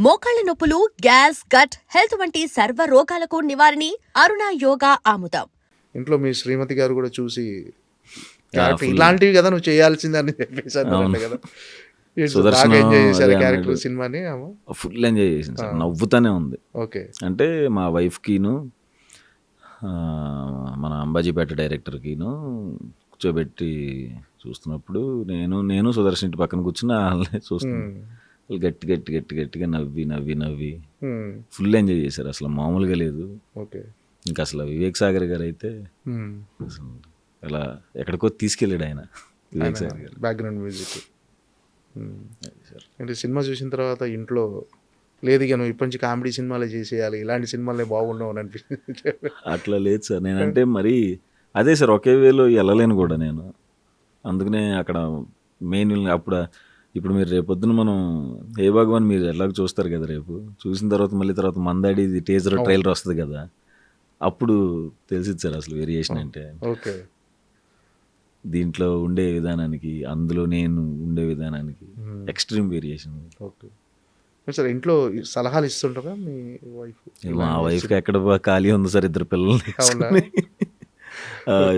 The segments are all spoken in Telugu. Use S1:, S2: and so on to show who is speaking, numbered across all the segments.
S1: మోకాళ్ల నొప్పులు, గ్యాస్, గట్ హెల్త్ వంటి సర్వ రోగాలకు నివారణి అరుణ యోగా ఆముదం.
S2: ఇంట్లో మీ శ్రీమతి గారు కూడా చూసి
S3: full.
S2: ఇలాంటివి కదా నువ్వు చేయాల్సింది అని చెప్పేసి అన్నారంట కదా.
S3: సుదర్శనం
S2: బాగా ఎంజాయ్ చేశారు
S3: అదే
S2: క్యారెక్టర్
S3: అన్నాడు.
S2: సినిమాని.
S3: ఫుల్ ఎంజాయ్ చేసింది సార్, నవ్వుతానే ఉంది.
S2: ఓకే.
S3: అంటే మా వైఫ్కిను మన అంబాజీపేట డైరెక్టర్కిను కూర్చోబెట్టి చూస్తున్నప్పుడు నేను సుదర్శన్ ఇంటి పక్కన కూర్చుని వాళ్ళని చూస్తున్నాను. వాళ్ళు గట్టిగా నవ్వి ఫుల్ ఎంజాయ్ చేశారు, అసలు మామూలుగా లేదు.
S2: ఓకే.
S3: ఇంకా అసలు వివేక్ సాగర్ గారు అయితే అసలు అలా ఎక్కడికో తీసుకెళ్ళాడు ఆయన. వివేక్ సాగర్ గారు
S2: బ్యాక్గ్రౌండ్ మ్యూజిక్. అంటే సినిమా చూసిన తర్వాత ఇంట్లో లేదు ఇక నువ్వు ఇప్పటి నుంచి కామెడీ సినిమాలే చేసేయాలి, ఇలాంటి సినిమాలే బాగుండవు అని అనిపించింది.
S3: అట్లా లేదు సార్, నేనంటే మరి అదే సార్ ఒకే వేలో వెళ్ళలేను కూడా నేను. అందుకనే అక్కడ మెయిన్ ఇప్పుడు మీరు రేపొద్దున మనం ఏ భగవాన్ మీరు ఎలాగ చూస్తారు కదా, రేపు చూసిన తర్వాత మళ్ళీ తర్వాత మందాడి టీజర్ ట్రైలర్ వస్తుంది కదా, అప్పుడు తెలిసింది సార్ అసలు వేరియేషన్ అంటే.
S2: ఓకే.
S3: దీంట్లో ఉండే విధానానికి అందులో నేను ఉండే విధానానికి ఎక్స్ట్రీమ్ వేరియేషన్.
S2: Okay sir. ఇంట్లో సలహాలు ఇస్తుంటారా మీ వైఫ్?
S3: మా వైఫ్కి ఎక్కడ ఖాళీ ఉంది సార్, ఇద్దరు పిల్లల్ని,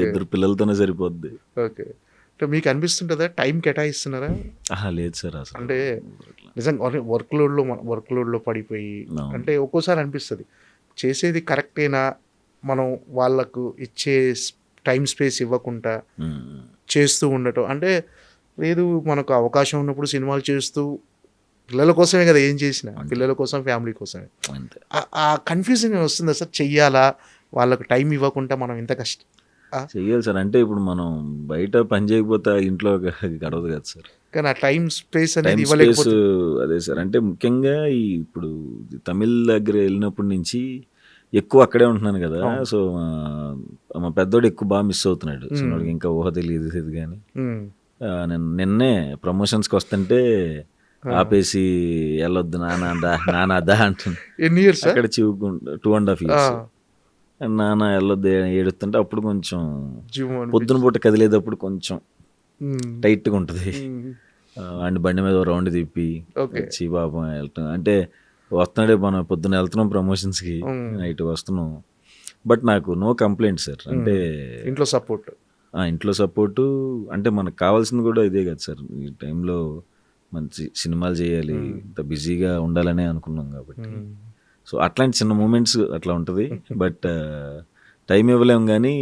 S3: ఇద్దరు పిల్లలతోనే సరిపోద్ది.
S2: ఓకే. అంటే మీకు అనిపిస్తుంటుందా టైం కేటాయిస్తున్నారా?
S3: లేదు సార్ అసలు.
S2: అంటే నిజంగా వర్క్ లోడ్లో పడిపోయి అంటే ఒక్కోసారి అనిపిస్తుంది చేసేది కరెక్టేనా, మనం వాళ్ళకు ఇచ్చే టైం స్పేస్ ఇవ్వకుండా చేస్తూ ఉండటం. అంటే లేదు మనకు అవకాశం ఉన్నప్పుడు సినిమాలు చేస్తూ పిల్లల కోసమే కదా ఏం చేసినా, పిల్లల కోసం ఫ్యామిలీ కోసమే. ఆ కన్ఫ్యూజన్ వస్తుందా సార్, చెయ్యాలా వాళ్ళకు టైం ఇవ్వకుండా మనం ఇంత కష్టం
S3: చెయ్యాలి సార్? అంటే ఇప్పుడు మనం బయట పని చేయకపోతే ఇంట్లో గడవదు కదా సార్.
S2: కానీ ఆ టైం స్పేస్ అనేది
S3: ఇవ్వలేకపోతే అదే సార్. అంటే ముఖ్యంగా ఇప్పుడు తమిళ్ దగ్గర వెళ్ళినప్పటి నుంచి ఎక్కువ అక్కడే ఉంటున్నాను కదా, సో మా పెద్దోడు ఎక్కువ బాగా మిస్ అవుతున్నాడు. చిన్నోడికి ఇంకా ఊహ తెలియదు కానీ నేను నిన్నే ప్రమోషన్స్కి వస్తుంటే ఆపేసి వెళ్ళొద్దు నానా అంటుంది.
S2: ఎన్ని ఇయర్స్
S3: అక్కడ 2.5 years. నాన్న వెళ్ళొద్దు ఏడుస్తుంటే అప్పుడు కొంచెం పొద్దున పూట కదిలేటప్పుడు కొంచెం టైట్గా ఉంటుంది. అండ్ బండి మీద రౌండ్ తిప్పి వచ్చి పాపం వెళ్తాం అంటే వస్తున్నాడే, మనం పొద్దున్న వెళ్తున్నాం ప్రమోషన్స్కి, నైట్ వస్తున్నాం. బట్ నాకు నో కంప్లైంట్ సార్. అంటే ఇంట్లో సపోర్టు అంటే మనకు కావాల్సింది కూడా ఇదే కదా సార్. ఈ టైంలో మంచి సినిమాలు చేయాలి, ఇంత బిజీగా ఉండాలనే అనుకున్నాం కాబట్టి. సో అట్లాంటి చిన్న మూమెంట్స్ అట్లా ఉంటుంది. బట్ టైం ఇవ్వలేము కానీ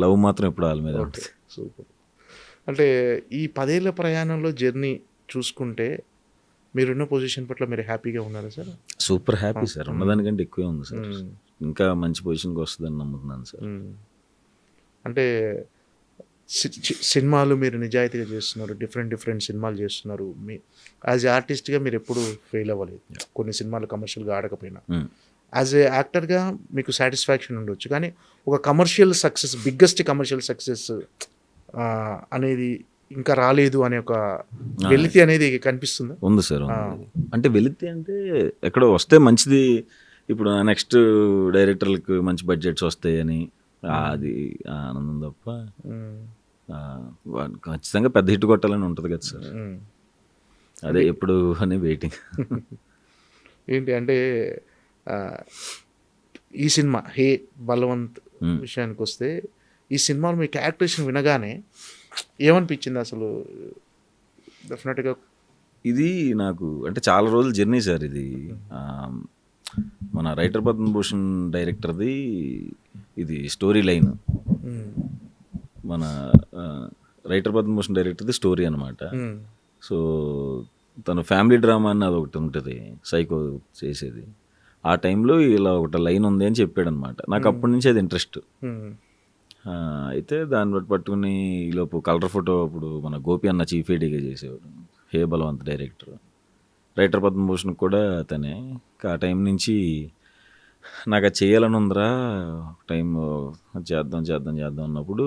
S3: లవ్ మాత్రం ఎప్పుడు వాళ్ళ మీద ఉంటుంది.
S2: సూపర్. అంటే ఈ 10 ఏళ్ల ప్రయాణంలో జర్నీ చూసుకుంటే మీరున్న పొజిషన్ పట్ల మీరు హ్యాపీగా ఉన్నారా సార్?
S3: సూపర్ హ్యాపీ సార్, ఉన్నదానికంటే ఎక్కువే ఉంది సార్. ఇంకా మంచి పొజిషన్కి వస్తుందని నమ్ముతున్నాను సార్.
S2: అంటే సినిమాలు మీరు నిజాయితీగా చేస్తున్నారు, డిఫరెంట్ సినిమాలు చేస్తున్నారు. మీ యాజ్ ఏ ఆర్టిస్ట్గా మీరు ఎప్పుడు ఫెయిల్ అవ్వలేదు. కొన్ని సినిమాలు కమర్షియల్గా ఆడకపోయినా యాజ్ ఏ యాక్టర్గా మీకు సాటిస్ఫాక్షన్ ఉండొచ్చు, కానీ ఒక commercial success, biggest commercial success అనేది ఇంకా రాలేదు అనే ఒక వెలితి అనేది కనిపిస్తుందా?
S3: ఉంది సార్. అంటే వెలితి అంటే ఎక్కడో వస్తే మంచిది. ఇప్పుడు నెక్స్ట్ డైరెక్టర్లకు మంచి బడ్జెట్స్ వస్తాయని అది ఆనందం తప్ప ఖచ్చితంగా పెద్ద హిట్ కొట్టాలని ఉంటుంది కదా సార్. అదే ఎప్పుడు అని వెయిటింగ్.
S2: ఏంటి అంటే ఈ సినిమా హే బలవంత్ విషయానికి వస్తే, ఈ సినిమాలో మీ క్యారెక్టరేషన్ వినగానే ఏమనిపించింది అసలు? డెఫినెట్గా
S3: ఇది నాకు అంటే చాలా రోజుల జర్నీ సార్ ఇది. మన రైటర్ పద్మభూషణ్ డైరెక్టర్ది ఇది స్టోరీ లైన్. మన రైటర్ పద్మభూషణ్ డైరెక్టర్ది స్టోరీ అనమాట. సో తను ఫ్యామిలీ డ్రామా అని అది ఒకటి ఉంటుంది, సైకో చేసేది. ఆ టైంలో ఇలా ఒకటి లైన్ ఉంది అని చెప్పాడు అనమాట. నాకు అప్పటి నుంచి అది ఇంట్రెస్ట్. అయితే దాన్ని బట్టి పట్టుకుని ఈలోపు కలర్ ఫోటో అప్పుడు మన గోపి అన్న చీఫ్ ఎడిగా చేసేవాడు, హే బలవంత్ డైరెక్టర్. రైటర్ పద్మభూషణ్ కూడా అతనే. ఆ టైం నుంచి నాకు అది చేయాలని ఉందిరా, టైం చేద్దాం అన్నప్పుడు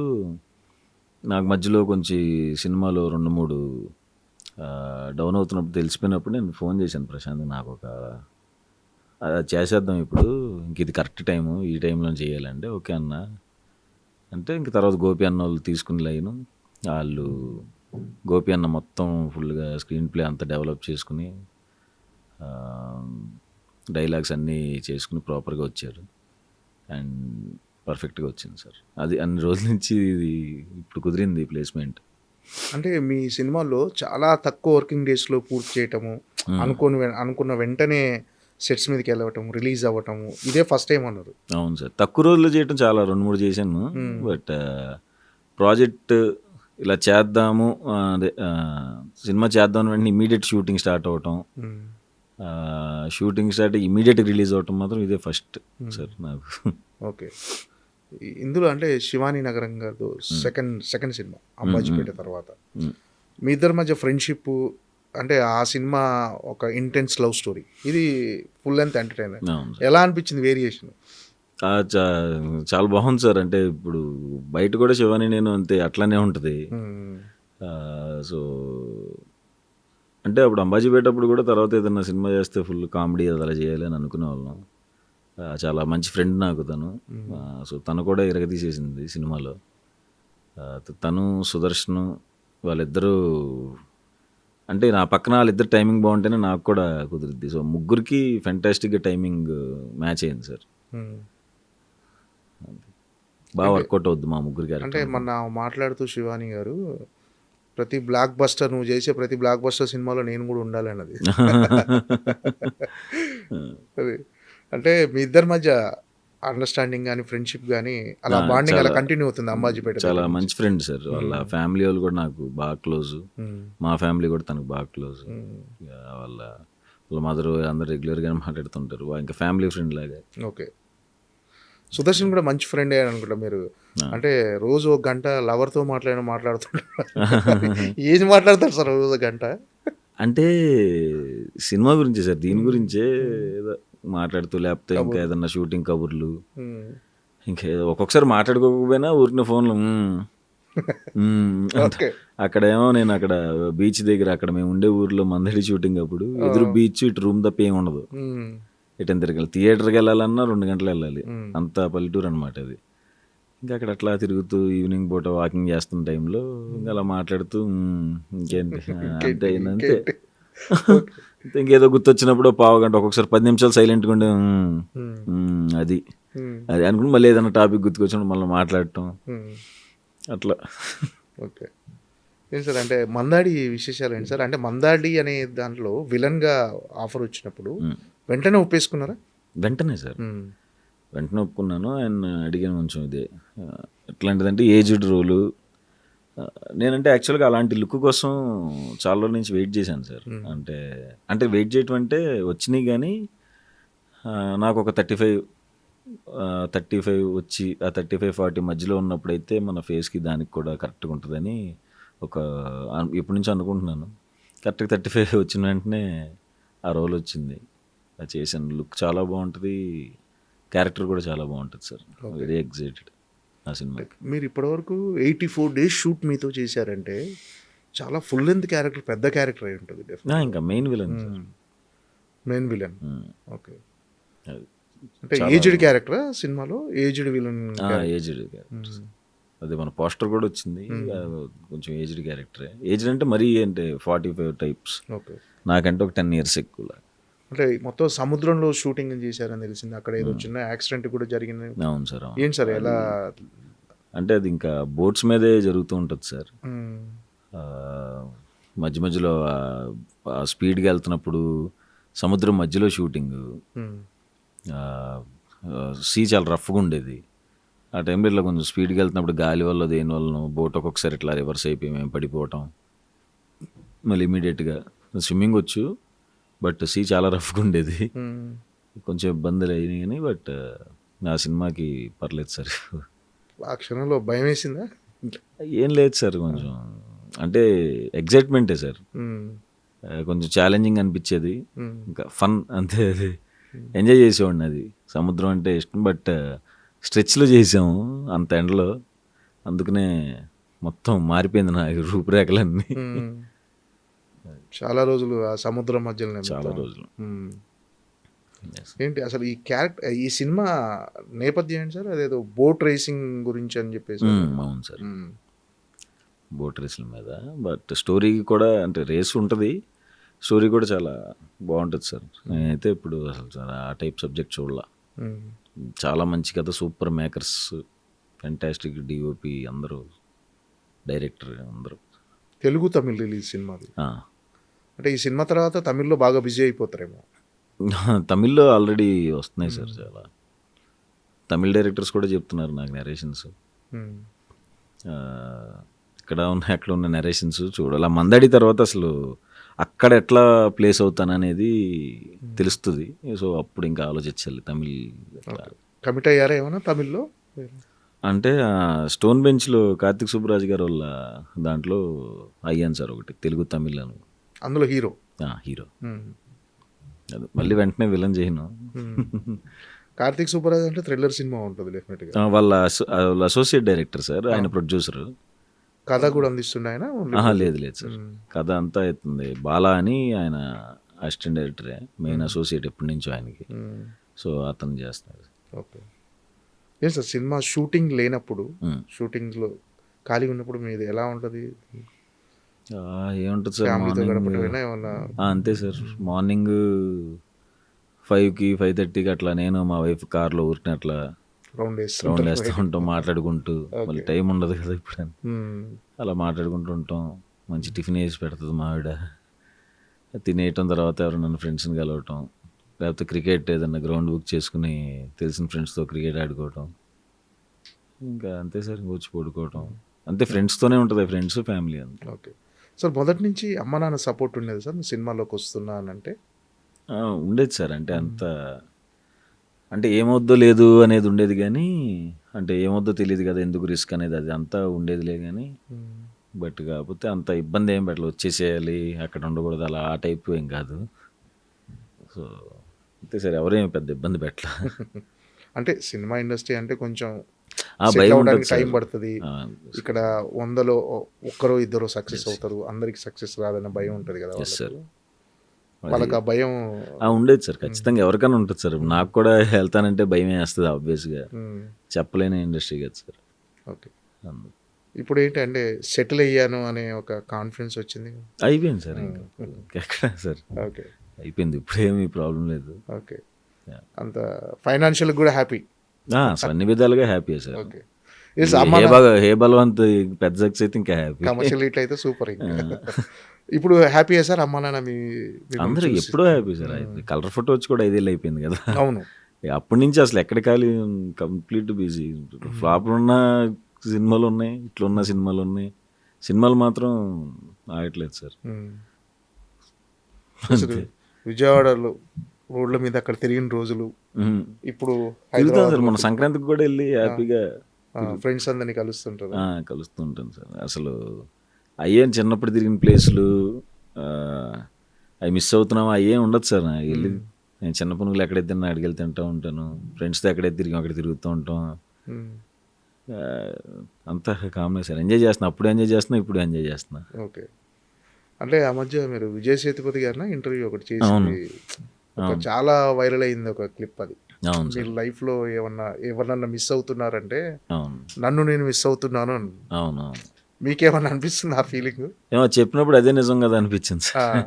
S3: నాకు మధ్యలో కొంచెం సినిమాలో 2-3 డౌన్ అవుతున్నప్పుడు తెలిసిపోయినప్పుడు నేను ఫోన్ చేశాను ప్రశాంత్, నాకు ఒక అది చేసేద్దాం ఇప్పుడు, ఇంక ఇది కరెక్ట్ టైము, ఈ టైంలో చేయాలంటే ఓకే అన్న అంటే ఇంక తర్వాత గోపి అన్న వాళ్ళు తీసుకుని లైను, వాళ్ళు గోపి అన్న మొత్తం ఫుల్గా స్క్రీన్ ప్లే అంతా డెవలప్ చేసుకుని డైలాగ్స్ అన్నీ చేసుకుని ప్రాపర్గా వచ్చారు అండ్ పర్ఫెక్ట్గా వచ్చింది సార్. అది అన్ని రోజుల నుంచి ఇది ఇప్పుడు కుదిరింది ప్లేస్మెంట్.
S2: అంటే మీ సినిమాల్లో చాలా తక్కువ వర్కింగ్ డేస్లో పూర్తి చేయటము, అనుకున్న వెంటనే సెట్స్ మీదకి వెళ్ళవటం, రిలీజ్ అవ్వటము, ఇదే ఫస్ట్ టైం అన్నారు.
S3: అవును సార్, తక్కువ రోజుల్లో చేయటం చాలా 2-3 చేశాను. బట్ ప్రాజెక్ట్ ఇలా చేద్దాము, అదే సినిమా చేద్దాం వెంటనే ఇమీడియట్ షూటింగ్ స్టార్ట్ అవ్వటం, షూటింగ్ స్టార్ట్ ఇమీడియట్ రిలీజ్ అవ్వటం మాత్రం ఇదే ఫస్ట్ సార్ నాకు.
S2: ఓకే. ఇందులో అంటే శివానీ నగరం గారు సెకండ్ సినిమా అంబాజీపేట తర్వాత మీ ఇద్దరి మధ్య ఫ్రెండ్షిప్, అంటే ఆ సినిమా ఒక ఇంటెన్స్ లవ్ స్టోరీ, ఇది ఫుల్ లెంత్ ఎంటర్టైనర్. ఎలా అనిపించింది వేరియేషన్?
S3: చాలా బాగుంది సార్. అంటే ఇప్పుడు బయట కూడా శివాని నేను అంతే అట్లానే ఉంటుంది. సో అంటే అప్పుడు అంబాజీపేట అప్పుడు కూడా తర్వాత ఏదైనా సినిమా చేస్తే ఫుల్ కామెడీ అది అలా చేయాలి అని అనుకునే వాళ్ళం. చాలా మంచి ఫ్రెండ్ నాకు తను. సో తను కూడా ఇరగదీసేసింది సినిమాలో. తను సుదర్శన్ వాళ్ళిద్దరూ అంటే నా పక్కన వాళ్ళిద్దరు టైమింగ్ బాగుంటేనే నాకు కూడా కుదిరిద్ది. సో ముగ్గురికి ఫెంటాస్టిక్గా టైమింగ్ మ్యాచ్ అయింది సార్. బాగా వర్కౌట్ అవుద్ది మా ముగ్గురికి.
S2: అంటే మొన్న మాట్లాడుతూ శివాని గారు, ప్రతి బ్లాక్ బస్టర్ నువ్వు చేసే ప్రతి బ్లాక్ బస్టర్ సినిమాలో నేను కూడా ఉండాలి అన్నది. అది అంటే మీ ఇద్దరి మధ్య అండర్స్టాండింగ్ కానీ ఫ్రెండ్షిప్ కానీ అలా బాండింగ్ అలా కంటిన్యూ అవుతుంది అంబాజీపేట.
S3: చాలా మంచి ఫ్రెండ్ సార్. వాళ్ళ ఫ్యామిలీ వాళ్ళు కూడా నాకు బాగా క్లోజ్, మా ఫ్యామిలీ కూడా తనకు బాగా క్లోజ్. వాళ్ళ మదర్ అందరు రెగ్యులర్గానే మాట్లాడుతుంటారు, ఇంకా ఫ్యామిలీ ఫ్రెండ్ లాగా.
S2: ఓకే. సుదర్శన్ కూడా మంచి ఫ్రెండే అనుకుంటా మీరు. అంటే రోజు 1 గంట లవర్తో మాట్లాడుతుంటారు. ఏది మాట్లాడతారు సార్ రోజు గంట?
S3: అంటే సినిమా గురించే సార్, దీని గురించే ఏదో మాట్లాడుతూ, లేకపోతే ఇంకా ఏదన్నా షూటింగ్ కబుర్లు, ఇంకా ఒక్కొక్కసారి మాట్లాడుకోకపోయినా ఊరిన ఫోన్లో అక్కడేమో నేను అక్కడ బీచ్ దగ్గర, అక్కడ మేము ఉండే ఊర్లో మందడి షూటింగ్ అప్పుడు ఎదురు బీచ్, ఇటు రూమ్ తప్ప ఏమి ఉండదు. ఎటని తిరగాలి, థియేటర్కి వెళ్ళాలన్నా 2 గంటలు వెళ్ళాలి, అంత పల్లెటూరు అనమాట అది. ఇంకా అక్కడ అట్లా తిరుగుతూ ఈవినింగ్ పూట వాకింగ్ చేస్తున్న టైంలో ఇంకా అలా మాట్లాడుతూ ఇంకేంటి అంతే అయిందంతే. ఇంకేదో గుర్తొచ్చినప్పుడు 15 గంట, ఒక్కొక్కసారి 10 నిమిషాలు సైలెంట్గా ఉండే అది అనుకుని మళ్ళీ ఏదైనా టాపిక్ గుర్తుకొచ్చినప్పుడు మళ్ళీ మాట్లాడటం అట్లా.
S2: ఓకే. ఏంటి సార్ అంటే మందాడి విశేషాలు ఏంటి సార్? అంటే మందాడి అనే దాంట్లో విలన్గా ఆఫర్ వచ్చినప్పుడు వెంటనే ఒప్పేసుకున్నారా?
S3: వెంటనే సార్, వెంటనే ఒప్పుకున్నాను. ఆయన అడిగాను కొంచెం ఇదే ఎట్లాంటిదంటే ఏజ్డ్ రోలు. నేనంటే యాక్చువల్గా అలాంటి లుక్ కోసం చాలా రోజుల నుంచి వెయిట్ చేశాను సార్. అంటే వెయిట్ చేయటం అంటే వచ్చినాయి, కానీ నాకు ఒక 35 వచ్చి ఆ 35-40 మధ్యలో ఉన్నప్పుడైతే మన ఫేస్కి దానికి కూడా కరెక్ట్గా ఉంటుందని ఎప్పటి నుంచో అనుకుంటున్నాను. కరెక్ట్గా 35 వచ్చిన వెంటనే ఆ రోల్ వచ్చింది, అది చేశాను. లుక్ చాలా బాగుంటుంది, క్యారెక్టర్ కూడా చాలా బాగుంటుంది సార్. వెరీ ఎక్సైటెడ్ ఆ సినిమా.
S2: మీరు ఇప్పటివరకు 84 డేస్ షూట్ మీతో చేశారంటే చాలా ఫుల్ లెంత్ క్యారెక్టర్, పెద్ద క్యారెక్టర్ అయి ఉంటుంది.
S3: ఇంకా మెయిన్ విలన్.
S2: ఓకే. అంటే ఏజ్డ్ క్యారెక్టర్ సినిమాలో, ఏజ్డ్ విలన్.
S3: ఏజ్డ్ క్యారెక్టర్, అది మన పోస్టర్ కూడా వచ్చింది. కొంచెం ఏజ్డ్ క్యారెక్టరే. ఏజ్డ్ అంటే మరీ అంటే 45 టైప్స్.
S2: ఓకే.
S3: నాకంటే ఒక 10 years ఎక్కువ.
S2: అంటే మొత్తం సముద్రంలో షూటింగ్ చేశారని తెలిసింది. అక్కడ ఏదో చిన్న యాక్సిడెంట్ కూడా జరిగింది.
S3: అవును సార్.
S2: ఏంటి సార్ ఎలా?
S3: అంటే అది ఇంకా బోట్స్ మీదే జరుగుతూ ఉంటుంది సార్. మధ్య మధ్యలో స్పీడ్గా వెళ్తున్నప్పుడు సముద్రం మధ్యలో షూటింగ్. సీ చాలా రఫ్గా ఉండేది ఆ టైంలో. ఇట్లా కొంచెం స్పీడ్గా వెళ్తున్నప్పుడు గాలి వల్ల దేని వల్ల బోట్ ఒక్కొక్కసారి ఇట్లా రివర్స్ అయిపోయి మేము పడిపోవటం, మళ్ళీ ఇమీడియట్గా స్విమ్మింగ్ వచ్చు, బట్ సీ చాలా రఫ్గా ఉండేది, కొంచెం ఇబ్బందులు అయినాయి. కానీ బట్ నా సినిమాకి పర్లేదు సార్.
S2: ఆ క్షణంలో భయం వేసిందా?
S3: ఏం లేదు సార్, కొంచెం అంటే ఎగ్జైట్మెంటే సార్. కొంచెం ఛాలెంజింగ్ అనిపించేది, ఇంకా ఫన్ అంతే. అది ఎంజాయ్ చేసేవాడిని. అది సముద్రం అంటే ఇష్టం, బట్ స్ట్రెచ్లో చేసాము అంత ఎండలో, అందుకనే మొత్తం మారిపోయింది నా రూపురేఖలన్నీ.
S2: చాలా రోజులు ఆ సముద్రం మధ్యలో,
S3: చాలా రోజులు.
S2: ఏంటి అసలు ఈ సినిమా నేపథ్యం ఏంటి సార్? అదేదో బోట్ రేసింగ్ గురించి అని చెప్పేసి.
S3: అవును సార్, బోట్ రేసుల మీద. బట్ స్టోరీ కూడా అంటే రేస్ ఉంటుంది, స్టోరీ కూడా చాలా బాగుంటుంది సార్. నేనైతే ఇప్పుడు అసలు చాలా ఆ టైప్ సబ్జెక్ట్ చూడాల. చాలా మంచి కథ, సూపర్ మేకర్స్, ఫెంటాస్టిక్ డిఓపి, అందరూ డైరెక్టర్ అందరూ.
S2: తెలుగు తమిళ్ రిలీజ్ సినిమాది.
S3: ఆ.
S2: అంటే ఈ సినిమా తర్వాత తమిళ్లో బాగా బిజీ అయిపోతారేమో.
S3: తమిళ్లో ఆల్రెడీ వస్తున్నాయి సార్ చాలా. తమిళ్ డైరెక్టర్స్ కూడా చెప్తున్నారు నాకు నెరేషన్స్. ఇక్కడ ఉన్న అక్కడ ఉన్న నెరేషన్స్ చూడాలి. మందడి తర్వాత అసలు అక్కడ ఎట్లా ప్లేస్ అవుతాననేది తెలుస్తుంది. సో అప్పుడు ఇంకా ఆలోచించాలి తమిళ్.
S2: కమిట్ అయ్యారా ఏమన్నా తమిళ్లో?
S3: అంటే స్టోన్ బెంచ్లో కార్తిక్ సుబ్బరాజ్ గారు వాళ్ళ దాంట్లో అయ్యాను సార్ ఒకటి, తెలుగు తమిళ్ అని.
S2: అందులో హీరో?
S3: హీరో. అది మళ్ళీ వెంటనే విలన్ చేయను.
S2: కార్తిక్ సుబ్బరాజ్ అంటే థ్రిల్లర్ సినిమా ఉంటుంది డెఫినెట్గా.
S3: వాళ్ళ అసోసియేట్ డైరెక్టర్ సార్, ఆయన ప్రొడ్యూసర్.
S2: కథ కూడా అందిస్తుండే ఆయన?
S3: లేదు సార్, కథ అంతా అవుతుంది. బాలా అని ఆయన అసిస్టెంట్ డైరెక్టరే, మెయిన్ అసోసియేట్ ఎప్పటి నుంచో ఆయనకి. సో అతను చేస్తున్నాడు.
S2: ఓకే. ఏం సార్ సినిమా షూటింగ్ లేనప్పుడు, షూటింగ్లో ఖాళీ ఉన్నప్పుడు మీది ఎలా ఉంటుంది?
S3: ఏముంటుంది సార్,
S2: ఫ్యామిలీతో గడపడమేనా ఏమన్నా?
S3: అంతే సార్. మార్నింగ్ 5కి 5:30కి అట్లా నేను మా వైఫ్ కార్లో ఊరిని అట్లా
S2: రౌండ్
S3: వేస్తూ ఉంటాం మాట్లాడుకుంటూ. మళ్ళీ టైం ఉండదు కదా ఇప్పుడు, అలా మాట్లాడుకుంటూ ఉంటాం. మంచి టిఫిన్ వేసి పెడుతుంది మా ఆవిడ. తినేయటం తర్వాత ఎవరైనా ఫ్రెండ్స్ని కలవటం, లేకపోతే క్రికెట్ ఏదన్నా గ్రౌండ్ బుక్ చేసుకుని తెలిసిన ఫ్రెండ్స్తో క్రికెట్ ఆడుకోవటం. ఇంకా అంతే సార్, వచ్చి పడుకోవటం అంతే. ఫ్రెండ్స్తోనే ఉంటుంది, ఫ్రెండ్స్ ఫ్యామిలీ అంతే.
S2: Okay sir. మొదటి నుంచి అమ్మ నాన్న సపోర్ట్ ఉండేది సార్ సినిమాలోకి వస్తున్నా అని అంటే?
S3: ఉండేది సార్. అంటే అంత అంటే ఏమొద్దో లేదు అనేది ఉండేది, కానీ అంటే ఏమొద్దో తెలియదు కదా, ఎందుకు రిస్క్ అనేది, అది అంతా ఉండేదిలే. కానీ బట్ కాకపోతే అంత ఇబ్బంది ఏం పెట్టలేదు, వచ్చేసేయాలి అక్కడ ఉండకూడదు అలా ఆ టైప్ ఏం కాదు. సో అంతే సార్, ఎవరేం పెద్ద ఇబ్బంది పెట్టలే.
S2: అంటే సినిమా ఇండస్ట్రీ అంటే కొంచెం
S3: భయం
S2: టైం పడుతుంది. ఇక్కడ 100లో 1-2 సక్సెస్ అవుతారు, అందరికి సక్సెస్ రాదన్న భయం ఉంటుంది కదా వాళ్ళకి. ఆ భయం
S3: ఉండేది సార్, ఖచ్చితంగా ఎవరికైనా ఉంటుంది సార్. నాకు కూడా వెళ్తానంటే భయం వేస్తుంది ఆబ్వియస్గా, చెప్పలేని ఇండస్ట్రీ కదా సార్.
S2: ఓకే. ఇప్పుడు ఏంటంటే సెటిల్ అయ్యాను అనే ఒక కాన్ఫిడెన్స్ వచ్చింది?
S3: అయిపోయింది సార్, ఎక్కడ సార్.
S2: ఓకే,
S3: అయిపోయింది, ఇప్పుడు ఏమీ ప్రాబ్లం లేదు.
S2: ఓకే. అంత ఫైనాన్షియల్ కూడా హ్యాపీ?
S3: అన్ని విధాలుగా హ్యాపీ సార్.
S2: ఓకే.
S3: హే బలవంత్ పెద్ద సక్సెస్ అయితే ఇంకా హ్యాపీ,
S2: కమర్షియల్ హిట్ అయితే సూపర్. ఇప్పుడు హ్యాపీ సార్ అమ్మా నాన్న?
S3: అందరూ ఎప్పుడూ హ్యాపీ సార్. కలర్ ఫోటో వచ్చి కూడా 5 ఏళ్ళు అయిపోయింది కదా.
S2: అవును.
S3: అప్పటి నుంచి అసలు ఎక్కడ ఖాళీ, కంప్లీట్ బిజీ. ఫ్లాప్లు ఉన్న సినిమాలు ఉన్నాయి, ఇట్లున్న సినిమాలు ఉన్నాయి. సినిమాలు మాత్రం ఆగట్లేదు సార్.
S2: విజయవాడలో రోడ్ల మీద అక్కడ తిరిగిన రోజులు ఇప్పుడు
S3: సార్. మన సంక్రాంతికి కూడా వెళ్ళి హ్యాపీగా
S2: ఫ్రెండ్స్ అందరినీ కలుస్తుంటారు.
S3: కలుస్తుంటాను సార్. అసలు అయ్యేం చిన్నప్పుడు తిరిగిన ప్లేసులు అవి మిస్ అవుతున్నాము, అయ్యేం ఉండదు సార్. వెళ్ళి నేను చిన్న పనులు ఎక్కడైతే తిన్నా అక్కడికి వెళ్ళి తింటూ ఉంటాను, ఫ్రెండ్స్తో ఎక్కడైతే తిరిగి అక్కడ తిరుగుతూ ఉంటాం. అంతా కామన్ సార్. ఎంజాయ్ చేస్తున్నా, అప్పుడు ఎంజాయ్ చేస్తున్నా, ఇప్పుడు ఎంజాయ్ చేస్తున్నా.
S2: ఓకే. అంటే ఆ మధ్య మీరు విజయ్ సేతుపతి గారిన ఇంటర్వ్యూ ఒకటి చేసి చాలా వైరల్ అయింది ఒక క్లిప్. అది మీరు లైఫ్లో ఎవరన్నా మిస్ అవుతున్నారంటే నన్ను నేను మిస్ అవుతున్నాను.
S3: అవును.
S2: మీకేమన్నా అనిపిస్తుంది ఆ ఫీలింగ్?
S3: ఏమో చెప్పినప్పుడు అదే నిజం కదా అనిపించింది సార్.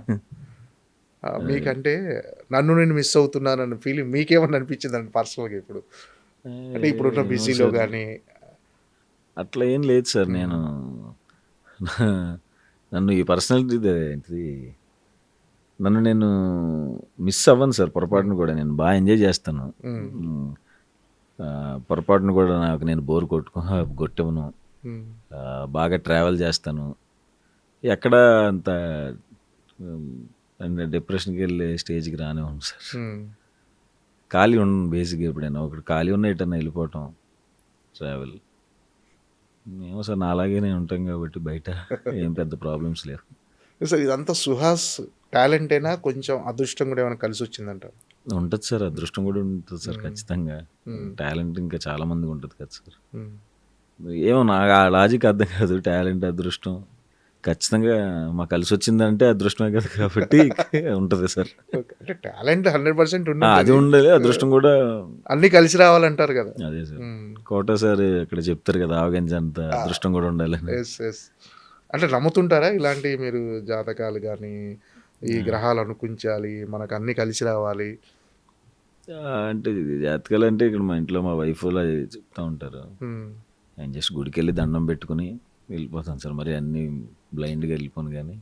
S2: మీకంటే నన్ను నేను మిస్ అవుతున్నాను అన్న ఫీలింగ్ మీకేమన్నా అనిపించింది అండి పర్సనల్గా ఇప్పుడు? అంటే ఇప్పుడున్న బిజీలో కానీ
S3: అట్లా ఏం లేదు సార్. నేను నన్ను ఈ పర్సనాలిటీ ఏంటిది, నన్ను నేను మిస్ అవ్వను సార్ పొరపాటును కూడా. నేను బాగా ఎంజాయ్ చేస్తాను, పొరపాటును కూడా నాకు నేను బోర్ కొట్టవను. బాగా ట్రావెల్ చేస్తాను, ఎక్కడ అంత అంటే డిప్రెషన్కి వెళ్ళే స్టేజ్కి రానివ్వను సార్. ఖాళీ ఉండను బేసిక్గా. ఎప్పుడైనా ఒకటి ఖాళీ ఉన్న ఎటన్నా వెళ్ళిపోవటం, ట్రావెల్. ఏమో సార్, నా అలాగే నేను ఉంటాం కాబట్టి బయట ఏం పెద్ద ప్రాబ్లమ్స్ లేవు
S2: సార్. ఇదంతా సుహాస్ టాలెంట్ అయినా కొంచెం అదృష్టం కూడా ఏమైనా కలిసి వచ్చిందంటారు?
S3: ఉంటుంది సార్, అదృష్టం కూడా ఉంటుంది సార్ ఖచ్చితంగా. టాలెంట్ ఇంకా చాలా మందికి ఉంటుంది కదా సార్. ఏమో నాకు ఆ లాజిక్ అర్థం కాదు. టాలెంట్ అదృష్టం ఖచ్చితంగా మాకు కలిసి వచ్చిందంటే అదృష్టమే కదా, కాబట్టి ఉంటుంది సార్.
S2: అంటే టాలెంట్ 100%
S3: అది ఉండాలి, అదృష్టం కూడా
S2: అన్ని కలిసి రావాలంటారు కదా.
S3: అదే సార్, కోట సార్ ఇక్కడ చెప్తారు కదా, ఆవగింజ అంత అదృష్టం కూడా ఉండాలి.
S2: అంటే నమ్ముతుంటారా ఇలాంటి మీరు జాతకాలు కానీ ఈ గ్రహాలు అనుకుంచాలి, మనకు అన్ని కలిసి రావాలి.
S3: అంటే ఇది జాతకాలు అంటే ఇక్కడ మా ఇంట్లో మా వైఫ్ వాళ్ళు అది చెప్తా ఉంటారు.
S2: ఉమ్,
S3: నేను జస్ట్ గుడికి వెళ్ళి దండం పెట్టుకుని వెళ్ళిపోతాను సార్. మరి అన్నీ బ్లైండ్గా వెళ్ళిపోను, కానీ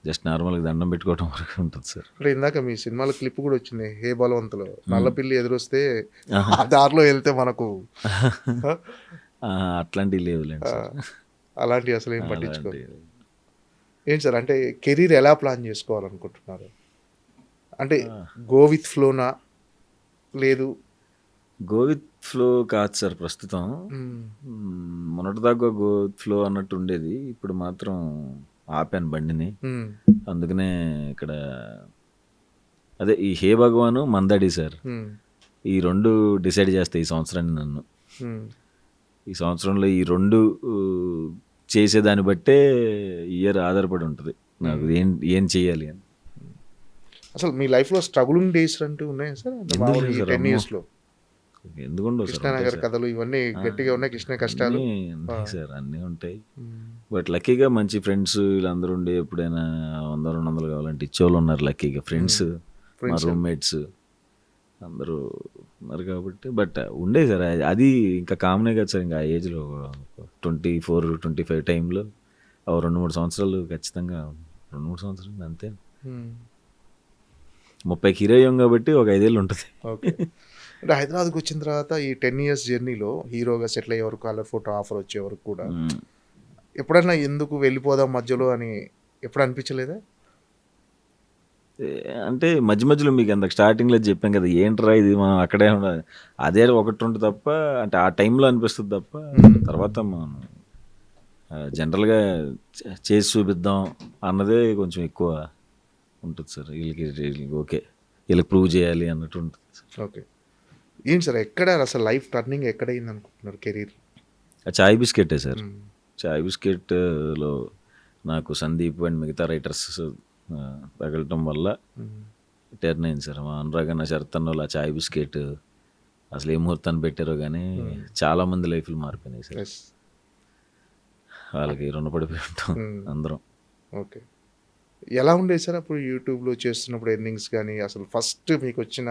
S3: జస్ట్ నార్మల్గా దండం పెట్టుకోవడం వరకు ఉంటుంది సార్.
S2: అంటే ఇందాక మీ సినిమాలో క్లిప్ కూడా వచ్చింది, హే బలవంతులో నల్లపిల్లి ఎదురొస్తే ఆ దారిలో వెళ్తే మనకు
S3: అట్లాంటివి లేవులేండి సార్.
S2: అలాంటివి అసలు ఏం పట్టించుకో.
S3: అలాంటివి.
S2: ఏంటి సార్ అంటే కెరీర్ ఎలా ప్లాన్ చేసుకోవాలనుకుంటున్నారు? అంటే గో విత్ ఫ్లోనా లేదు?
S3: గో విత్ ఫ్లో కాదు సార్ ప్రస్తుతం. మొన్నటిదాకా గో విత్ ఫ్లో అన్నట్టు ఉండేది, ఇప్పుడు మాత్రం ఆపాను బండిని. అందుకనే ఇక్కడ అదే ఈ హే భగవాను మందడి సార్, ఈ రెండు డిసైడ్ చేస్తాయి ఈ సంవత్సరాన్ని నన్ను. ఈ సంవత్సరంలో ఈ రెండు చేసేదాన్ని బట్టే ఇయర్ ఆధారపడి ఉంటుంది నాకు ఏం చేయాలి అని.
S2: అసలు మీ లైఫ్లో స్ట్రగులింగ్ డేస్ అంటూ ఉన్నాయా సార్?
S3: ఎందుకు లేదు సార్,
S2: 10 yearsలో
S3: ఎందుకుండవు సార్,
S2: కృష్ణానగర్ కథలు ఇవన్నీ గట్టిగా ఉన్నాయి, కృష్ణ కష్టాలు
S3: ఉంటాయి సార్, అన్నీ ఉంటాయి. బట్ లక్కీగా మంచి ఫ్రెండ్స్ వీళ్ళందరూ ఉండి ఎప్పుడైనా 100-200 కావాలంటే ఇచ్చేవాళ్ళు ఉన్నారు లక్కీగా. ఫ్రెండ్స్, మా రూమ్మేట్స్ అందరూ ఉన్నారు కాబట్టి. బట్ ఉండే సార్ అది ఇంకా కామనే కదా సార్. ఇంకా ఆ ఏజ్లో 24-25 టైంలో 2-3 సంవత్సరాలు ఖచ్చితంగా, 2-3 సంవత్సరాలు అంతే. 30కి హీరో అయ్యాం కాబట్టి ఒక 5 ఏళ్ళు ఉంటుంది.
S2: ఓకే. అంటే హైదరాబాద్కి వచ్చిన తర్వాత ఈ 10 years జర్నీలో హీరోగా సెటిల్ అయ్యే వరకు, కలర్ ఫోటో ఆఫర్ వచ్చే వరకు కూడా ఎప్పుడైనా ఎందుకు వెళ్ళిపోదాం మధ్యలో అని ఎప్పుడు అనిపించలేదా?
S3: అంటే మధ్య మధ్యలో మీకు అంత స్టార్టింగ్లో చెప్పాం కదా, ఏంట్రా ఇది మనం అక్కడే ఉండాలి అదే 1-2 తప్ప, అంటే ఆ టైంలో అనిపిస్తుంది తప్ప, తర్వాత మనం జనరల్గా చేసి చూపిద్దాం అన్నదే కొంచెం ఎక్కువ ఉంటుంది సార్. వీళ్ళకి ఓకే, వీళ్ళకి ప్రూవ్ చేయాలి అన్నట్టు ఉంటుంది సార్.
S2: ఓకే. ఏంటి సార్ ఎక్కడ అసలు లైఫ్ టర్నింగ్ ఎక్కడైంది అనుకుంటున్నారు కెరీర్?
S3: చాయ్ బిస్కెటే సార్. చాయ్ బిస్కెట్లో నాకు సందీప్ అండ్ మిగతా రైటర్స్ తగలటం వల్ల టర్న్ అయింది సార్. మా అనురాగన్న శరతన్నోళ్ళు ఆ చాయ్ బిస్కెట్ అసలు ఏ ముహూర్తాన్ని పెట్టారో కానీ చాలామంది లైఫ్లు మారిపోయినాయి సార్. వాళ్ళకి రుణపడిపోయి ఉంటాం అందరం.
S2: ఓకే. ఎలా ఉండేది సార్ అప్పుడు యూట్యూబ్లో చేస్తున్నప్పుడు ఎర్నింగ్స్ కానీ, అసలు ఫస్ట్ మీకు వచ్చిన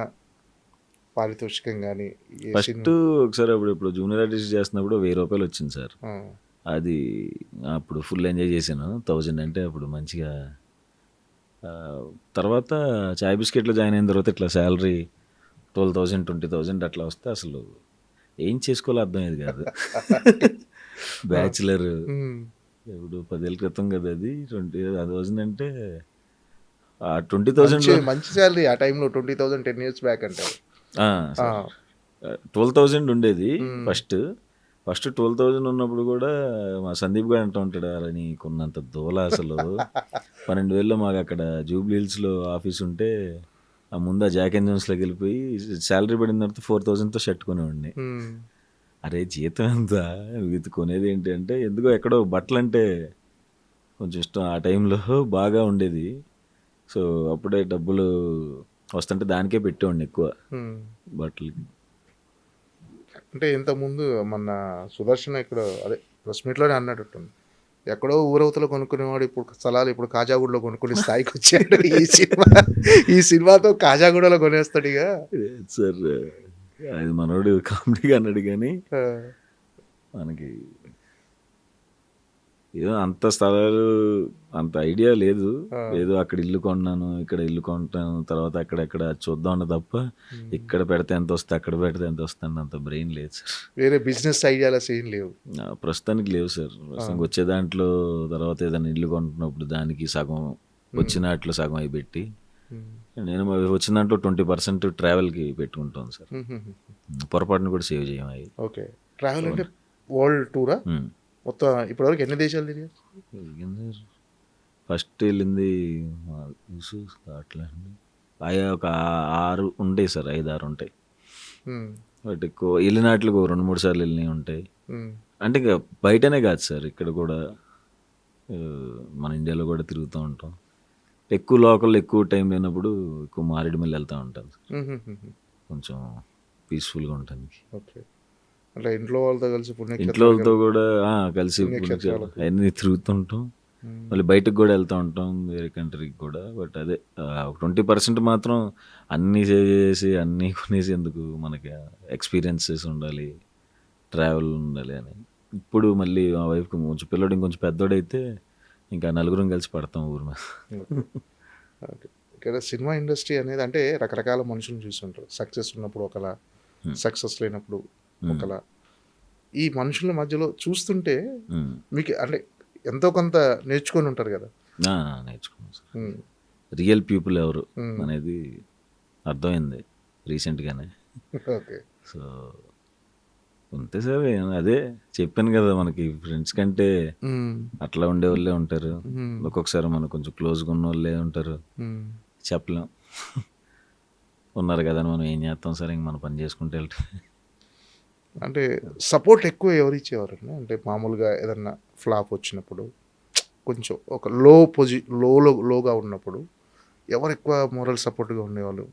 S2: పారితోషికం కానీ?
S3: ఫస్ట్ ఒకసారి ఇప్పుడు జూనియర్ ఆర్టిస్ట్ చేస్తున్నప్పుడు 1000 రూపాయలు వచ్చింది సార్. అది అప్పుడు ఫుల్ ఎంజాయ్ చేశాను. 1000 అంటే అప్పుడు మంచిగా. తర్వాత చాయ్ బిస్కెట్లో జాయిన్ అయిన తర్వాత ఇట్లా శాలరీ 12,000 20,000 అట్లా వస్తే అసలు ఏం చేసుకోవాలో అర్థమయ్యేది కాదు. బ్యాచులర్ ఇప్పుడు 10 ఏళ్ళ క్రితం కదా అది. 20,000 అంటే 20,000
S2: మంచి శాలరీ ఆ టైంలో. 20,000 10 years బ్యాక్ అంటే
S3: 12,000 ఉండేది ఫస్ట్ 12,000 ఉన్నప్పుడు కూడా మా సందీప్ గారు అంటూ ఉంటాడు, అలా నీకున్నంత దూల అసలు 12,000లో మాకు అక్కడ జూబ్లీ హిల్స్లో ఆఫీస్ ఉంటే ఆ ముందు ఆ జాక్ అండ్ జోన్స్లోకి వెళ్ళిపోయి శాలరీ పడిన తర్వాత 4,000తో షర్ట్ కొనేవాడిని. అరే జీతం ఎంత, ఇది కొనేది ఏంటి అంటే ఎందుకో ఎక్కడో బట్టలు అంటే కొంచెం ఇష్టం ఆ టైంలో బాగా ఉండేది. సో అప్పుడే డబ్బులు వస్తుంటే దానికే పెట్టేవాడిని ఎక్కువ బట్టలకి.
S2: అంటే ఇంతకుముందు మన సుదర్శన్ ఇక్కడ అదే ప్రెస్ మీట్లోనే అన్నట్టుంది, ఎక్కడో ఊరవతలో కొనుక్కునేవాడు ఇప్పుడు స్థలాలు ఇప్పుడు కాజాగూడలో కొనుక్కునే స్థాయికి వచ్చాడు. ఈ సినిమాతో కాజాగూడలో కొనేస్తాడు ఇక
S3: సార్. అది మనోడు కామెడీగా అన్నాడు కానీ మనకి ఏదో అంత స్థలాలు అంత ఐడియా లేదు. ఏదో అక్కడ ఇల్లు కొన్నాను, ఇక్కడ ఇల్లు కొంటాను, తర్వాత అక్కడెక్కడ చూద్దాం అన్న తప్ప ఇక్కడ పెడితే ఎంత వస్తే అక్కడ పెడితే ఎంత వస్తుంది అంత బ్రెయిన్ లేదు సార్.
S2: వేరే బిజినెస్ ఐడియాలు ఏం లేవు
S3: ప్రస్తుతానికి లేవు సార్. ప్రస్తుతానికి వచ్చే దాంట్లో తర్వాత ఏదైనా ఇల్లు కొంటున్నప్పుడు దానికి సగం వచ్చినట్లు సగం అవి పెట్టి నేను వచ్చిన దాంట్లో 20% ట్రావెల్కి పెట్టుకుంటాను సార్. పొరపాటును కూడా సేవ్ చేయం అవి.
S2: ఓకే. ట్రావెల్ అంటే వరల్డ్ టూరా మొత్తం? ఇప్పటివరకు ఎన్ని దేశాలు తిరిగారు?
S3: ఫస్ట్ వెళ్ళింది స్కాట్లాండ్, ఒక 6 ఉంటాయి సార్, 5-6 ఉంటాయి. బట్ ఎక్కువ వెళ్ళినట్లు 2-3 సార్లు వెళ్ళినవి ఉంటాయి. అంటే ఇంకా బయటనే కాదు సార్, ఇక్కడ కూడా మన ఇండియాలో కూడా తిరుగుతూ ఉంటాం. ఎక్కువ లోకల్ ఎక్కువ టైం లేనప్పుడు ఎక్కువ మారేడుమల్లి వెళ్తూ ఉంటాను సార్, కొంచెం పీస్ఫుల్గా ఉంటుంది.
S2: ఓకే. అంటే ఇంట్లో వాళ్ళతో కలిసి
S3: ఇంట్లో వాళ్ళతో కూడా కలిసి అన్నీ తిరుగుతుంటాం. మళ్ళీ బయటకు కూడా వెళ్తూ ఉంటాం వేరే కంట్రీకి కూడా. బట్ అదే 20% మాత్రం అన్నీ సేవ్ చేసి అన్నీ కొనేసి ఎందుకు, మనకి ఎక్స్పీరియన్సెస్ ఉండాలి, ట్రావెల్ ఉండాలి అని. ఇప్పుడు మళ్ళీ మా వైఫ్కి కొంచెం పిల్లడు ఇంకొంచెం పెద్దోడైతే ఇంకా నలుగురం కలిసి పడతాం ఊరి మీద.
S2: ఓకే. ఇక్కడ సినిమా ఇండస్ట్రీ అనేది అంటే రకరకాల మనుషులను చూస్తుంటారు. సక్సెస్ ఉన్నప్పుడు ఒకలా, సక్సెస్ లేనప్పుడు ఒకలా. ఈ మనుషుల మధ్యలో చూస్తుంటే మీకు అంటే ఎంతో కొంత నేర్చుకొని ఉంటారు కదా.
S3: నేర్చుకున్నాం సార్. రియల్ పీపుల్ ఎవరు అనేది అర్థమైంది రీసెంట్గానే.
S2: ఓకే.
S3: సో అంతే సార్. అదే చెప్పాను కదా, మనకి ఫ్రెండ్స్ కంటే అట్లా ఉండే వాళ్ళే ఉంటారు. ఒక్కొక్కసారి మనకు కొంచెం క్లోజ్గా ఉన్న వాళ్ళే ఉంటారు. చెప్పలేం. ఉన్నారు కదా అని మనం ఏం చేస్తాం సార్, ఇంక మన పని చేసుకుంటే వెళ్తాం.
S2: అంటే సపోర్ట్ ఎక్కువ ఎవరు ఇచ్చేవారండి? అంటే మామూలుగా ఏదన్నా ఫ్లాప్ వచ్చినప్పుడు, కొంచెం ఒక లోగా ఉన్నప్పుడు ఎవరు ఎక్కువ మోరల్ సపోర్ట్గా ఉండేవాళ్ళు?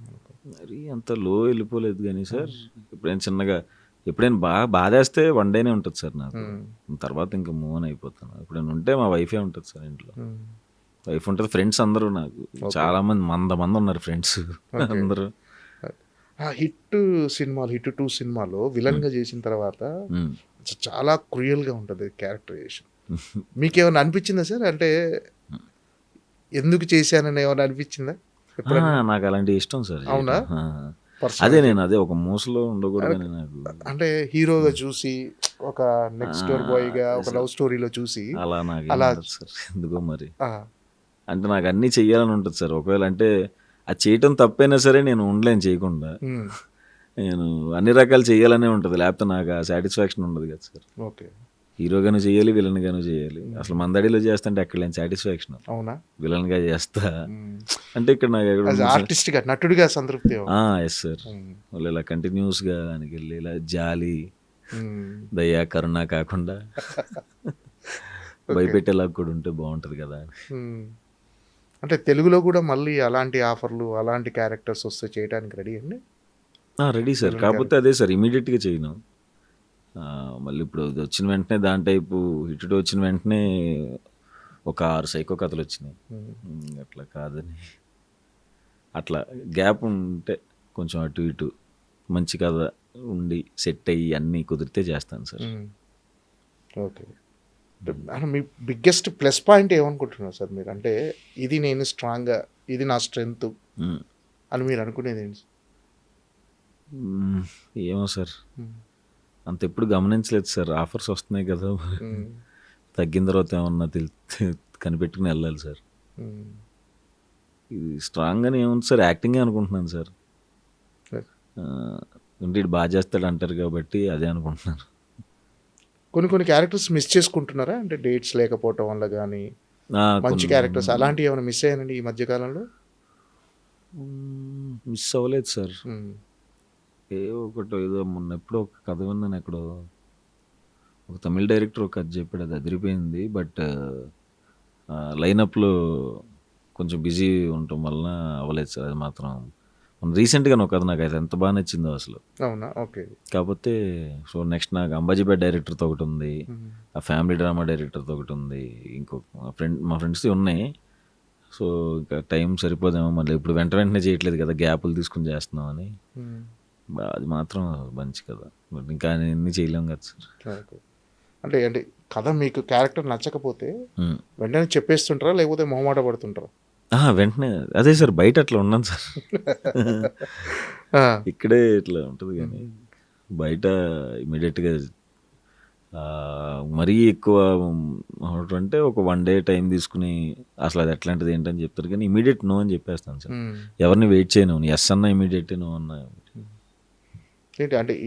S3: మరి అంత లో వెళ్ళిపోలేదు కానీ సార్, ఎప్పుడైనా చిన్నగా ఎప్పుడైనా బాధేస్తే వన్ డేనే ఉంటుంది సార్ నాకు. తర్వాత ఇంకా మూవ్ ఆన్ అయిపోతాను. ఎప్పుడైనా ఉంటే మా వైఫే ఉంటుంది సార్ ఇంట్లో. వైఫ్ ఉంటుంది, ఫ్రెండ్స్ అందరూ నాకు చాలా మంది ఉన్నారు ఫ్రెండ్స్ అందరూ.
S2: హిట్ 2 సినిమాలో విలన్గా చేసిన తర్వాత చాలా క్రూయల్గా ఉంటుంది క్యారెక్టరైజేషన్. మీకేమైనా అనిపించిందా సార్? అంటే ఎందుకు చేశానని ఏమైనా అనిపించిందా?
S3: నాకు అలాంటి ఇష్టం సార్.
S2: అవునా?
S3: అదే ఒక మూసలో ఉండకూడదని నాకు.
S2: అంటే హీరోగా చూసి, ఒక నెక్స్ట్ డోర్ బాయ్గా ఒక లవ్ స్టోరీలో చూసి
S3: అలా నాకు సార్ ఎందుకో మరి. అంటే నాకు అన్నీ చెయ్యాలని ఉంటుంది సార్. ఒకవేళ అంటే అది చేయటం తప్పైనా సరే నేను ఉండలేను చేయకుండా. నేను అన్ని రకాలు చేయాలనే ఉంటుంది, లేకపోతే నాకు ఆ సాటిస్ఫాక్షన్ ఉండదు కదా సార్.
S2: ఓకే.
S3: హీరోగాను చేయాలి, విలన్గాను చేయాలి. అసలు మందడిలో చేస్తుంటే ఎక్కడ లేని సాటిస్ఫాక్షన్.
S2: అవునా?
S3: విలన్గా చేస్తా అంటే ఇక్కడ నాకు
S2: ఆర్టిస్ట్గా, నటుడిగా సంతృప్తి.
S3: Yes sir. వాళ్ళు ఇలా కంటిన్యూస్గా దానికి వెళ్ళి ఇలా జాలి, దయా, కరుణ కాకుండా భయపెట్టేలాగా కూడా ఉంటే బాగుంటుంది కదా.
S2: అంటే తెలుగులో కూడా మళ్ళీ అలాంటి ఆఫర్లు, అలాంటి క్యారెక్టర్స్ వస్తే చేయడానికి రెడీ అండి?
S3: Ready sir. కాకపోతే అదే సార్, ఇమీడియట్గా చేయను. మళ్ళీ ఇప్పుడు వచ్చిన వెంటనే దాని టైపు హిట్ వచ్చిన వెంటనే ఒక 6 సైకో కథలు వచ్చినాయి. అట్లా కాదని, అట్లా గ్యాప్ ఉంటే కొంచెం అటు ఇటు మంచి కథ ఉండి సెట్ అయ్యి అన్నీ కుదిరితే చేస్తాను సార్.
S2: ఓకే. మీ బిగ్గెస్ట్ ప్లస్ పాయింట్ ఏమనుకుంటున్నారు సార్ మీరు? అంటే ఇది నేను స్ట్రాంగ్గా, ఇది నా స్ట్రెంగ్త్ అని మీరు అనుకునేది ఏంటి?
S3: ఏమో సార్, అంత ఎప్పుడు గమనించలేదు సార్. ఆఫర్స్ వస్తున్నాయి కదా, తగ్గిన తర్వాత ఏమన్నా కనిపెట్టుకుని వెళ్ళాలి సార్. ఇది స్ట్రాంగ్ అని ఏముంది సార్, యాక్టింగే అనుకుంటున్నాను సార్. అంటే ఇటు బాగా చేస్తాడు అంటారు కాబట్టి అదే అనుకుంటున్నాను.
S2: కొన్ని క్యారెక్టర్స్ మిస్ చేసుకుంటున్నారా? అంటే డేట్స్ లేకపోవటం వల్ల కానీ, మంచి క్యారెక్టర్స్ అలాంటివి ఏమైనా మిస్ అయ్యానండి ఈ మధ్యకాలంలో?
S3: మిస్ అవ్వలేదు సార్. ఏదో మొన్న ఎప్పుడో ఒక కథ విన్నాను ఎక్కడో, ఒక తమిళ డైరెక్టర్ ఒక కథ చెప్పాడు, అది అదిరిపోయింది. బట్ లైనప్లో కొంచెం బిజీ ఉండటం వలన అవ్వలేదు సార్. అది మాత్రం రీసెంట్గా ఒక కథ నాకు అయితే ఎంత బాగా నచ్చిందో అసలు.
S2: అవునా? ఓకే.
S3: కాకపోతే సో నెక్స్ట్ నాకు అంబాజీపేట డైరెక్టర్తో ఒకటి ఉంది, ఆ ఫ్యామిలీ డ్రామా డైరెక్టర్తో ఒకటి ఉంది, ఇంకొక మా ఫ్రెండ్స్ది ఉన్నాయి. సో ఇంకా టైం సరిపోదేమో, మళ్ళీ ఇప్పుడు వెంటనే చేయట్లేదు కదా, గ్యాపులు తీసుకుని చేస్తున్నాం అని. అది మాత్రం మంచి కదా, బట్ ఇంకా ఎన్ని చేయలేం కదా సార్.
S2: అంటే కథ మీకు క్యారెక్టర్ నచ్చకపోతే వెంటనే చెప్పేస్తుంటారా, లేకపోతే మొహమాట పడుతుంటారా?
S3: వెంటనే అదే సార్, బయట అట్లా ఉన్నాను సార్. ఇక్కడే ఇట్లా ఉంటుంది కానీ బయట ఇమీడియట్గా మరీ ఎక్కువ అంటే ఒక 1 day టైం తీసుకుని అసలు అది ఎట్లాంటిది ఏంటని చెప్తారు కానీ ఇమీడియట్ నో అని చెప్పేస్తాను సార్. ఎవరిని వెయిట్ చేయను, ఎస్ అన్నా ఇమీడియట్ నో అన్నా.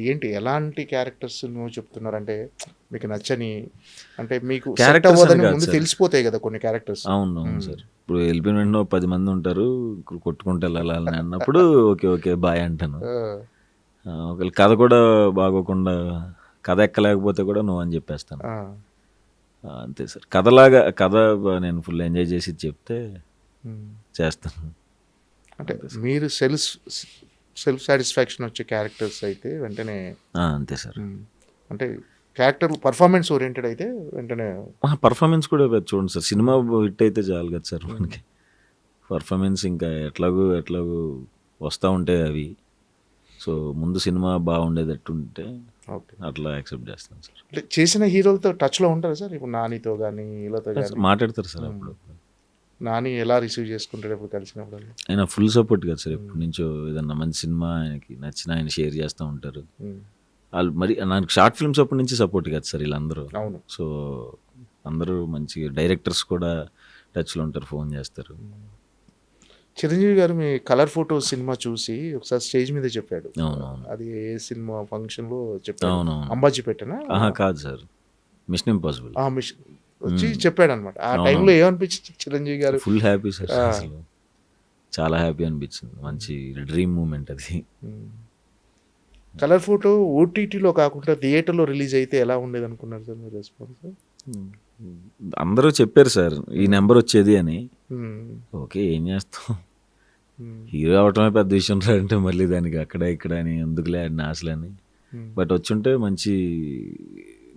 S2: ఏంటి ఎలాంటి క్యారెక్టర్స్ నువ్వు చెప్తున్నారు? అంటే మీకు నచ్చని, అంటే మీకు
S3: క్యారెక్టర్స్
S2: తెలిసిపోతాయి కదా కొన్ని క్యారెక్టర్స్.
S3: అవును సార్. ఇప్పుడు వెళ్ళిపోయిన వెంటనే 10 మంది ఉంటారు, కొట్టుకుంటే వెళ్ళాలని అన్నప్పుడు ఓకే బాయ్ అంటాను. ఒకవేళ కథ కూడా బాగోకుండా, కథ ఎక్కలేకపోతే కూడా నువ్వు అని చెప్పేస్తాను. అంతే సార్. కథ నేను ఫుల్ ఎంజాయ్ చేసి చెప్తే చేస్తాను.
S2: అంటే మీరు సెల్ఫ్ సాటిస్ఫాక్షన్ వచ్చే క్యారెక్టర్స్ అయితే వెంటనే.
S3: అంతే సార్.
S2: అంటే క్యారెక్టర్ పర్ఫార్మెన్స్ ఓరియంటెడ్ అయితే వెంటనే
S3: పర్ఫార్మెన్స్ కూడా చూడండి సార్, సినిమా హిట్ అయితే చాలు కదా సార్ మనకి. పర్ఫార్మెన్స్ ఇంకా ఎట్లాగో వస్తూ ఉంటాయి అవి. సో ముందు సినిమా బాగుండేటట్టు ఉంటే
S2: ఓకే.
S3: అట్లా యాక్సెప్ట్ చేస్తాను సార్.
S2: అంటే చేసిన హీరోలతో టచ్లో ఉంటారా సార్? ఇప్పుడు నానితో కానీ వీళ్ళతో కానీ
S3: మాట్లాడతారు సార్ అప్పుడు.
S2: నాని ఎలా రిసీవ్ చేసుకుంటాడు ఎప్పుడు కలిసినప్పుడు?
S3: ఆయన ఫుల్ సపోర్ట్ కదా సార్, ఎప్పటి నుంచో ఏదన్నా మంచి సినిమా ఆయనకి నచ్చిన ఆయన షేర్ చేస్తూ ఉంటారు. వాళ్ళు మరి నాకు షార్ట్ ఫిల్మ్స్ అప్పటి నుంచి సపోర్ట్ కదా సార్ వీళ్ళందరూ.
S2: అవును.
S3: సో అందరూ మంచి డైరెక్టర్స్ కూడా టచ్లో ఉంటారు, ఫోన్ చేస్తారు.
S2: చిరంజీవి గారు మీ కలర్ ఫోటో సినిమా చూసి ఒకసారి స్టేజ్ మీద చెప్పాడు.
S3: అవునవును.
S2: అది ఏ సినిమా ఫంక్షన్లో చెప్పాడు?
S3: అవునవును.
S2: అంబాజీ పెట్టనా?
S3: కాదు సార్, మిషన్ ఇంపాసిబుల్
S2: వచ్చి చెప్పాడు అనమాట. ఆ టైంలో ఏమనిపించింది చిరంజీవి గారు?
S3: ఫుల్ హ్యాపీ సార్, అసలు చాలా హ్యాపీ అనిపించింది. మంచి డ్రీమ్ మూమెంట్ అది.
S2: కలర్ ఫోటో ఓటీటీలో కాకుండా థియేటర్లో రిలీజ్ అయితే ఎలా ఉండేది అనుకున్నారు సార్ మీ రెస్పాన్స్?
S3: అందరూ చెప్పారు సార్ ఈ నెంబర్ వచ్చేది అని. ఓకే, ఏం చేస్తాం, హీరో అవటమే పెద్ద విషయం రా అంటే మళ్ళీ దానికి అక్కడ ఇక్కడ అని ఎందుకులే ఆశలని. బట్ వచ్చుంటే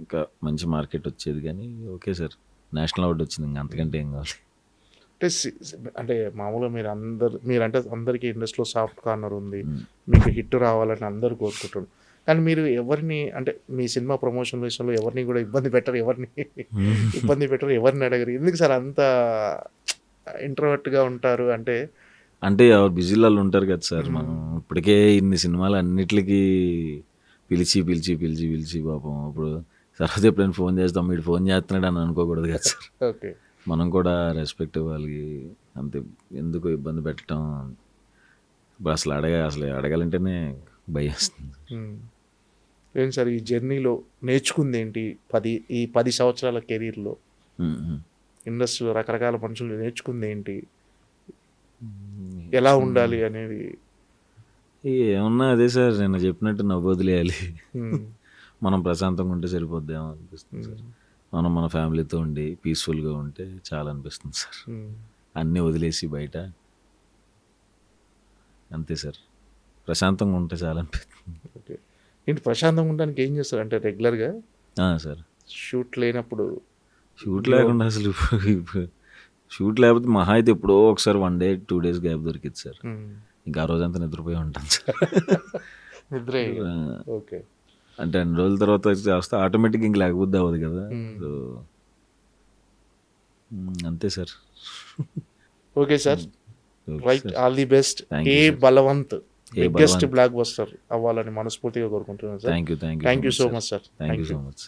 S3: ఇంకా మంచి మార్కెట్ వచ్చేది. కానీ ఓకే సార్, నేషనల్ అవార్డు వచ్చింది, ఇంకా అంతకంటే ఏం కావాలి.
S2: అంటే మామూలుగా మీరంటే అందరికీ ఇండస్ట్రీలో సాఫ్ట్ కార్నర్ ఉంది, మీకు హిట్ రావాలని అందరూ కోరుకుంటారు. కానీ మీరు ఎవరిని, అంటే మీ సినిమా ప్రమోషన్ విషయంలో ఎవరిని కూడా ఇబ్బంది పెట్టరు, ఎవరిని అడగరు. ఎందుకు సార్ అంత ఇంట్రోవర్ట్గా ఉంటారు?
S3: అంటే ఎవరు బిజీలలో ఉంటారు కదా సార్. మనం ఇప్పటికే ఇన్ని సినిమాలు అన్నిటికీ పిలిచి పాపం ఇప్పుడు తర్వాత ఎప్పుడైనా ఫోన్ చేస్తాం, మీరు ఫోన్ చేస్తున్నాడు అని అనుకోకూడదు కదా సార్.
S2: ఓకే,
S3: మనం కూడా రెస్పెక్ట్ ఇవ్వాలి. అంతే, ఎందుకు ఇబ్బంది పెట్టడం. ఇప్పుడు అసలు అడగాలంటేనే భయం వస్తుంది.
S2: ఏంటి సార్ ఈ జర్నీలో నేర్చుకుంది ఏంటి? ఈ 10 సంవత్సరాల కెరీర్లో ఇండస్ట్రీలో రకరకాల మనుషులు నేర్చుకుంది ఏంటి? ఎలా ఉండాలి అనేది?
S3: ఏమన్నా అదే సార్, నేను చెప్పినట్టు నవ్వు వదిలేయాలి. మనం ప్రశాంతంగా ఉంటే సరిపోద్దేమో అనిపిస్తుంది సార్. మనం మన ఫ్యామిలీతో ఉండి పీస్ఫుల్గా ఉంటే చాలా అనిపిస్తుంది సార్. అన్నీ వదిలేసి బయట అంతే సార్, ప్రశాంతంగా ఉంటే చాలా అనిపిస్తుంది.
S2: ఓకే, ఏంటి ప్రశాంతంగా ఉండడానికి ఏం చేస్తారు? అంటే రెగ్యులర్గా
S3: సార్
S2: షూట్ లేనప్పుడు?
S3: షూట్ లేకుండా అసలు షూట్ లేకపోతే మహా అయితే ఎప్పుడో ఒకసారి 1 day 2 days గ్యాప్ దొరికింది సార్. ఇంకా ఆ రోజంతా నిద్రపోయి ఉంటాను సార్.
S2: నిద్రే. ఓకే,
S3: అంటే 2 రోజుల తర్వాత చేస్తే ఆటోమేటిక్గా ఇంక లేకపోతే అవ్వదు కదా. సో అంతే sir.
S2: Okay sir, right, all the best. Balwant biggest block buster అవ్వాలని మనస్ఫూర్తిగా కోరుకుంటున్నాను sir.
S3: Thank you
S2: so much sir.
S3: Thank you so much.